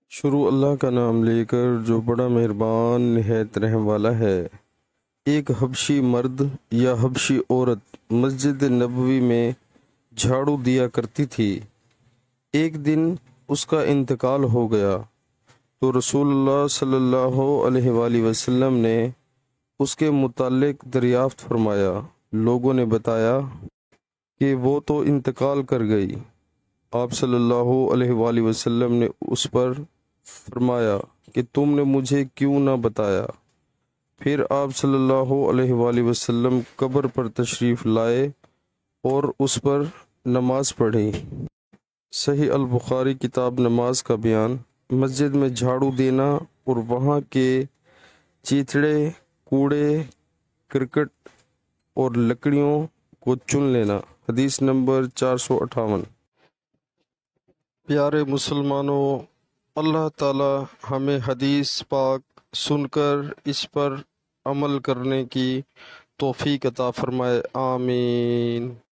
شروع اللہ کا نام لے کر جو بڑا مہربان نہایت رحم والا ہے۔ ایک حبشی مرد یا حبشی عورت مسجد نبوی میں جھاڑو دیا کرتی تھی۔ ایک دن اس کا انتقال ہو گیا تو رسول اللہ صلی اللہ علیہ وآلہ وسلم نے اس کے متعلق دریافت فرمایا۔ لوگوں نے بتایا کہ وہ تو انتقال کر گئی۔ آپ صلی اللہ علیہ وآلہ وسلم نے اس پر فرمایا کہ تم نے مجھے کیوں نہ بتایا؟ پھر آپ صلی اللہ علیہ وآلہ وسلم قبر پر تشریف لائے اور اس پر نماز پڑھی۔ صحیح البخاری کتاب نماز کا بیان۔ مسجد میں جھاڑو دینا اور وہاں کے چیتڑے، کوڑے کرکٹ اور لکڑیوں کو چن لینا۔ حدیث نمبر 458۔ پیارے مسلمانوں، اللہ تعالی ہمیں حدیث پاک سن کر اس پر عمل کرنے کی توفیق عطا فرمائے، آمین۔